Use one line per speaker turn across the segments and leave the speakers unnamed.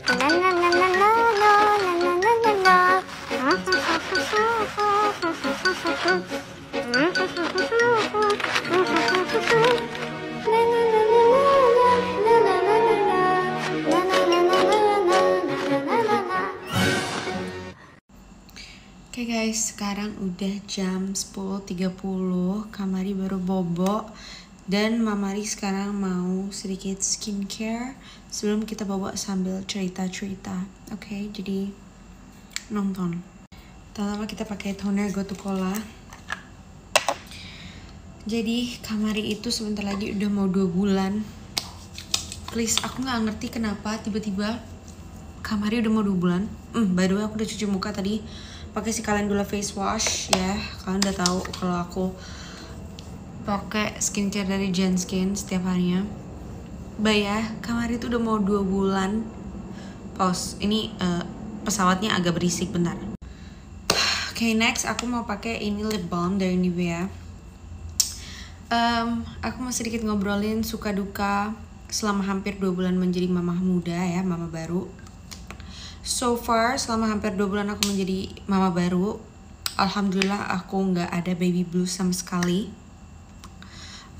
Oke guys, sekarang udah jam 10.30, Kamari baru bobo. Dan Mamari sekarang mau sedikit skincare sebelum kita bobo sambil cerita-cerita. Oke, jadi nonton. Pertama kita pakai toner Gotukola. Jadi Kamari itu sebentar lagi udah mau 2 bulan. Please, aku gak ngerti kenapa tiba-tiba Kamari udah mau 2 bulan. By the way, aku udah cuci muka tadi pakai si Calendula face wash ya. Kalian udah tahu kalau aku pakai skincare dari Genskin setiap harinya. Ya, Kamari itu udah mau 2 bulan. Pause. Ini pesawatnya agak berisik bentar. Oke, next aku mau pakai ini lip balm dari Nivea. Aku mau sedikit ngobrolin suka duka selama hampir 2 bulan menjadi mama muda ya, mama baru. So far, selama hampir 2 bulan aku menjadi mama baru, alhamdulillah aku nggak ada baby blues sama sekali.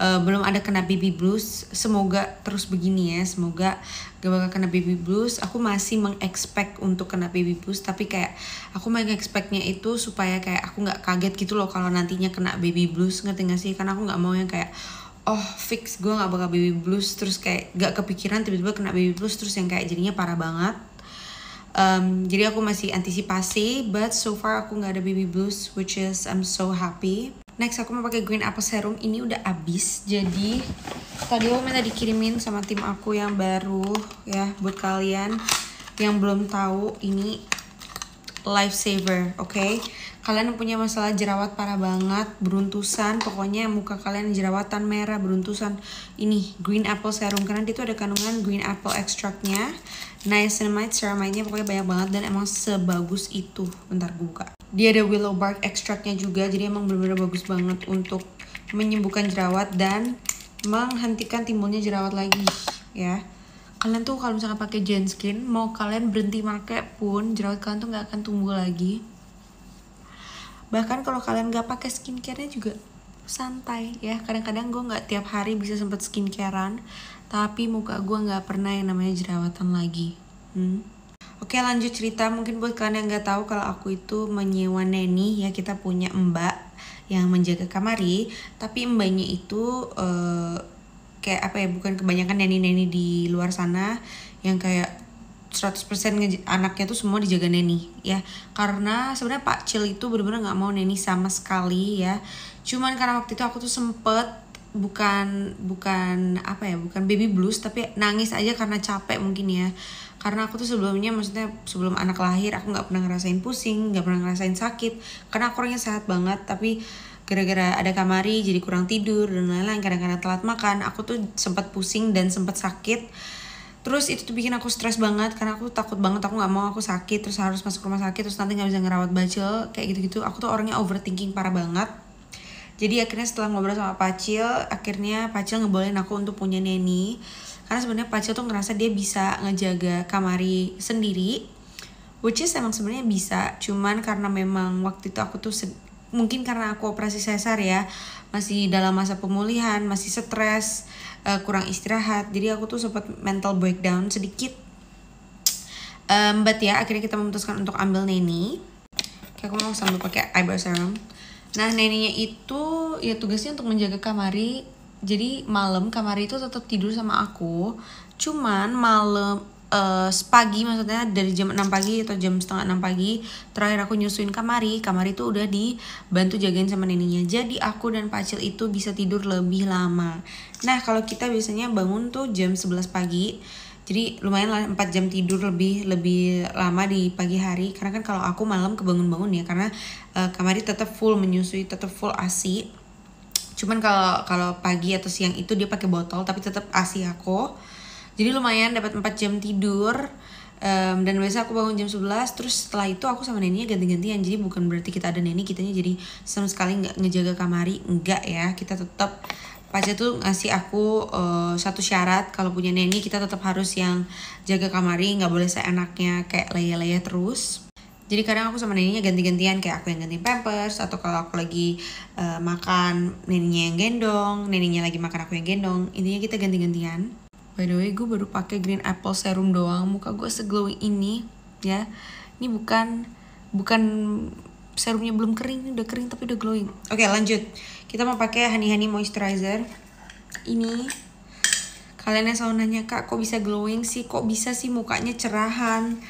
Belum ada kena baby blues. Semoga terus begini ya, semoga gak bakal kena baby blues. Aku masih mengexpect untuk kena baby blues, tapi kayak aku mengexpectnya itu supaya kayak aku nggak kaget gitu loh kalau nantinya kena baby blues, ngerti gak sih? Karena aku nggak mau yang kayak fix gue nggak bakal baby blues terus kayak gak kepikiran tiba-tiba kena baby blues terus yang kayak jadinya parah banget. Jadi aku masih antisipasi, but so far aku nggak ada baby blues, which is I'm so happy. Next aku mau pakai Green Apple Serum. Ini udah habis, jadi tadi aku minta dikirimin sama tim aku yang baru ya. Buat kalian yang belum tahu, ini lifesaver, oke? Kalian yang punya masalah jerawat parah banget, beruntusan, pokoknya muka kalian jerawatan merah, beruntusan, ini Green Apple Serum, karena dia tuh ada kandungan Green Apple extractnya, niacinamide, ceramide-nya pokoknya banyak banget dan emang sebagus itu. Bentar gue buka. Dia ada willow bark extractnya juga, jadi emang bener-bener bagus banget untuk menyembuhkan jerawat dan menghentikan timbulnya jerawat lagi ya. Kalian tuh kalau misalkan pakai Genskin, mau kalian berhenti pakai pun jerawat kalian tuh nggak akan tumbuh lagi. Bahkan kalau kalian nggak pakai skincare-nya juga santai ya. Kadang-kadang gue nggak tiap hari bisa sempet skincarean, tapi muka gue nggak pernah yang namanya jerawatan lagi. Oke, lanjut cerita. Mungkin buat kalian yang nggak tahu kalau aku itu menyewa neni ya, kita punya mbak yang menjaga Kamari, tapi mbaknya itu kayak apa ya, bukan kebanyakan neni-neni di luar sana yang kayak 100% anaknya tuh semua dijaga neni ya. Karena sebenarnya Pak Cil itu bener-bener nggak mau neni sama sekali ya. Cuman karena waktu itu aku tuh sempet bukan baby blues, tapi nangis aja karena capek mungkin ya. Karena aku tuh sebelumnya, maksudnya sebelum anak lahir aku nggak pernah ngerasain pusing, nggak pernah ngerasain sakit, karena aku orangnya sehat banget. Tapi gara-gara ada Kamari jadi kurang tidur dan lain-lain, kadang-kadang telat makan, aku tuh sempat pusing dan sempat sakit. Terus itu tuh bikin aku stres banget, karena aku takut banget, aku nggak mau aku sakit terus harus masuk rumah sakit terus nanti nggak bisa ngerawat Bacil kayak gitu-gitu. Aku tuh orangnya overthinking parah banget. Jadi akhirnya setelah ngobrol sama Pacil, akhirnya Pacil ngebolehin aku untuk punya neni. Karena sebenarnya Pacil tuh ngerasa dia bisa ngejaga Kamari sendiri, which is emang sebenarnya bisa. Cuman karena memang waktu itu aku tuh mungkin karena aku operasi sesar ya, masih dalam masa pemulihan, masih stres, kurang istirahat, jadi aku tuh sempat mental breakdown sedikit. But ya akhirnya kita memutuskan untuk ambil neni. Kayak aku mau sambil pakai eyebrow serum. Nah, neninya itu ya tugasnya untuk menjaga Kamari. Jadi malam Kamari itu tetap tidur sama aku. Cuman malam pagi, maksudnya dari jam 6 pagi atau jam setengah 6 pagi terakhir aku nyusuin Kamari itu udah dibantu jagain sama neninya. Jadi aku dan Pacil itu bisa tidur lebih lama. Nah, kalau kita biasanya bangun tuh jam 11 pagi. Jadi lumayan lah 4 jam tidur lebih lama di pagi hari. Karena kan kalau aku malam kebangun-bangun ya, karena Kamari tetap full menyusui, tetap full ASI. Cuman kalau pagi atau siang itu dia pakai botol tapi tetap ASI aku. Jadi lumayan dapat 4 jam tidur. Dan biasa aku bangun jam 11. Terus setelah itu aku sama neninya ganti-gantian. Jadi bukan berarti kita ada neni kitanya jadi sama sekali nggak ngejaga Kamari, enggak ya. Kita tetap Pace tuh ngasih aku satu syarat, kalau punya neni kita tetap harus yang jaga kamari, nggak boleh seenaknya kayak leye-leye terus. Jadi kadang aku sama neninya ganti-gantian, kayak aku yang ganti pampers, atau kalau aku lagi makan neninya yang gendong, neninya lagi makan aku yang gendong. Intinya kita ganti-gantian. By the way, gue baru pakai green apple serum doang, muka gue seglowing ini ya. Ini bukan serumnya belum kering, ini udah kering tapi udah glowing. Oke, lanjut. Kita mau pakai honey moisturizer. Ini kalian yang selalu nanya, Kak kok bisa glowing sih? Kok bisa sih mukanya cerahan?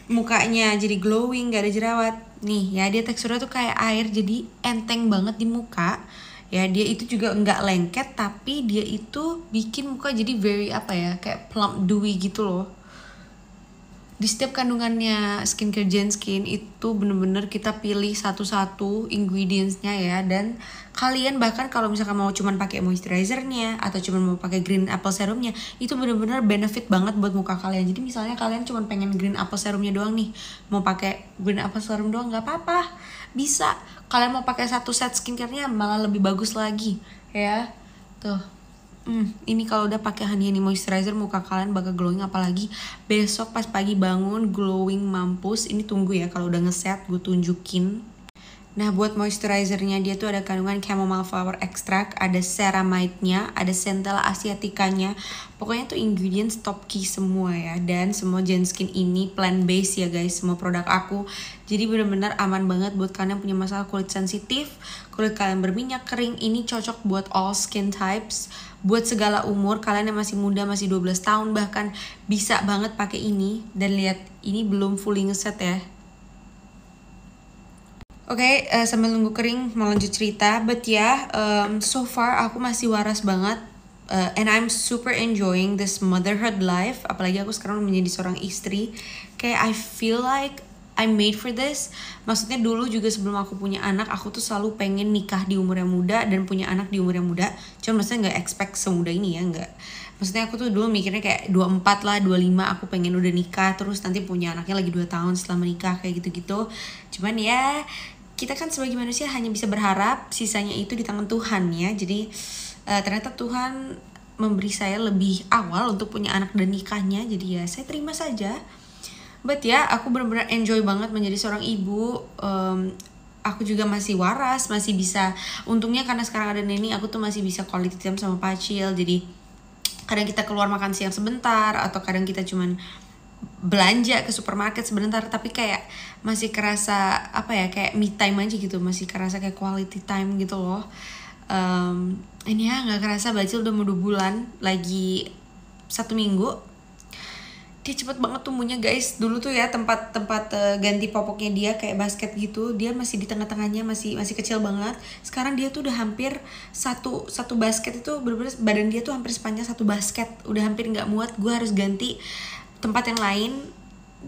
Mukanya jadi glowing, gak ada jerawat. Nih ya, dia teksturnya tuh kayak air, jadi enteng banget di muka. Ya, dia itu juga nggak lengket, tapi dia itu bikin muka jadi very apa ya, kayak plump dewy gitu loh. Di setiap kandungannya skincare Genskin itu bener-bener kita pilih satu-satu ingredientsnya ya. Dan kalian bahkan kalau misalkan mau cuman pakai moisturizernya atau cuman mau pakai green apple serumnya, itu bener-bener benefit banget buat muka kalian. Jadi misalnya kalian cuman pengen green apple serumnya doang nih, mau pakai green apple serum doang nggak apa-apa, bisa. Kalian mau pakai satu set skincare-nya malah lebih bagus lagi ya. Tuh. Ini kalau udah pakai honey moisturizer muka kalian bakal glowing, apalagi besok pas pagi bangun glowing mampus. Ini tunggu ya, kalau udah ngeset gue tunjukin. Nah, buat moisturizernya dia tuh ada kandungan chamomile flower extract, ada ceramide-nya, ada centella asiaticanya. Pokoknya tuh ingredients top key semua ya. Dan semua Genskin ini plant based ya guys, semua produk aku. Jadi bener-bener aman banget buat kalian yang punya masalah kulit sensitif, kulit kalian berminyak kering. Ini cocok buat all skin types, buat segala umur. Kalian yang masih muda, masih 12 tahun bahkan bisa banget pakai ini. Dan lihat, ini belum fully ngeset ya. Oke, sambil nunggu kering mau lanjut cerita. But ya, so far aku masih waras banget. And I'm super enjoying this motherhood life. Apalagi aku sekarang menjadi seorang istri. Kayak I feel like I'm made for this. Maksudnya dulu juga sebelum aku punya anak, aku tuh selalu pengen nikah di umur yang muda dan punya anak di umur yang muda. Cuma maksudnya gak expect semudah ini ya, gak. Maksudnya aku tuh dulu mikirnya kayak 24 lah, 25 aku pengen udah nikah. Terus nanti punya anaknya lagi 2 tahun setelah menikah, kayak gitu-gitu. Cuman ya, kita kan sebagai manusia hanya bisa berharap, sisanya itu di tangan Tuhan ya. Jadi ternyata Tuhan memberi saya lebih awal untuk punya anak dan nikahnya. Jadi ya saya terima saja. But ya, aku benar-benar enjoy banget menjadi seorang ibu. Aku juga masih waras, masih bisa. Untungnya karena sekarang ada Neni, aku tuh masih bisa quality time sama Pacil. Jadi kadang kita keluar makan siang sebentar, atau kadang kita cuman belanja ke supermarket sebentar, tapi kayak masih kerasa apa ya, kayak me time aja gitu, masih kerasa kayak quality time gitu loh. Ini ya nggak kerasa Bacil udah mau 2 bulan, lagi 1 minggu. Dia cepet banget tumbuhnya guys. Dulu tuh ya tempat ganti popoknya dia kayak basket gitu, dia masih di tengah-tengahnya, masih kecil banget. Sekarang dia tuh udah hampir satu basket itu bener-bener badan dia tuh hampir sepanjang 1 basket, udah hampir nggak muat. Gue harus ganti tempat yang lain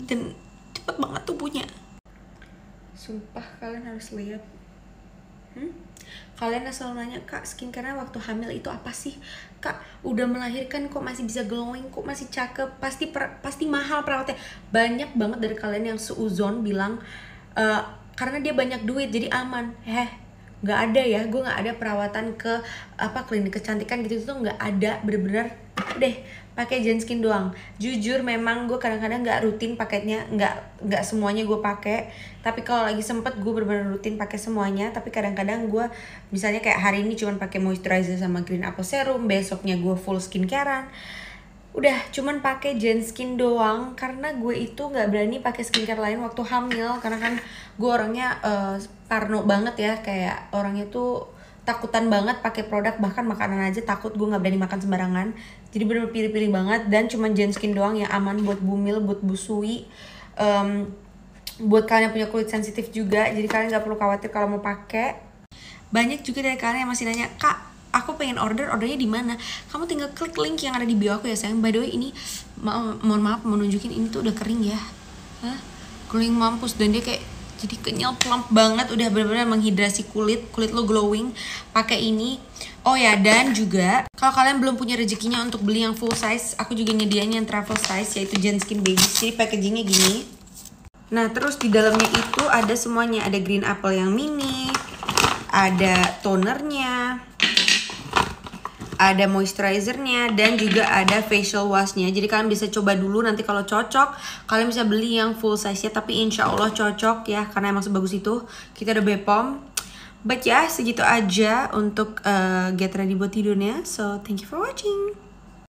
dan cepet banget tumbuhnya. Sumpah kalian harus lihat. Kalian yang selalu nanya, Kak skincare-nya waktu hamil itu apa sih? Kak udah melahirkan kok masih bisa glowing, kok masih cakep, pasti mahal perawatnya. Banyak banget dari kalian yang seuzon bilang karena dia banyak duit jadi aman. Nggak ada ya, gue nggak ada perawatan ke klinik kecantikan gitu tuh nggak ada. Bener-bener deh pakai Genskin doang. Jujur memang gue kadang-kadang nggak rutin paketnya, nggak semuanya gue pakai. Tapi kalau lagi sempet gue bener-bener rutin pakai semuanya. Tapi kadang-kadang gue misalnya kayak hari ini cuman pakai moisturizer sama green apple serum, besoknya gue full skincarean. Udah cuman pakai Genskin doang karena gue itu nggak berani pakai skincare lain waktu hamil, karena kan gue orangnya parno banget ya, kayak orangnya tuh takutan banget pakai produk, bahkan makanan aja takut, gue nggak berani makan sembarangan. Jadi bener-bener pilih-pilih banget, dan cuman Genskin doang yang aman buat bumil, buat busui, buat kalian yang punya kulit sensitif juga. Jadi kalian nggak perlu khawatir kalau mau pakai. Banyak juga dari kalian yang masih nanya, Kak aku pengen ordernya di mana? Kamu tinggal klik link yang ada di bio aku ya sayang. By the way ini mohon maaf mau nunjukin, ini tuh udah kering ya. Glowing mampus, dan dia kayak jadi kenyal plump banget, udah benar-benar menghidrasi kulit lo glowing. Pakai ini. Oh ya, dan juga kalau kalian belum punya rezekinya untuk beli yang full size, aku juga nyediain yang travel size, yaitu Genskin Baby. Jadi packagingnya gini. Nah terus di dalamnya itu ada semuanya, ada green apple yang mini, ada tonernya, ada moisturizernya, dan juga ada facial washnya. Jadi kalian bisa coba dulu, nanti kalau cocok kalian bisa beli yang full size nya. Tapi insya Allah cocok ya, karena emang sebagus itu. Kita udah Bepom. But ya, segitu aja untuk get ready buat tidurnya. So thank you for watching.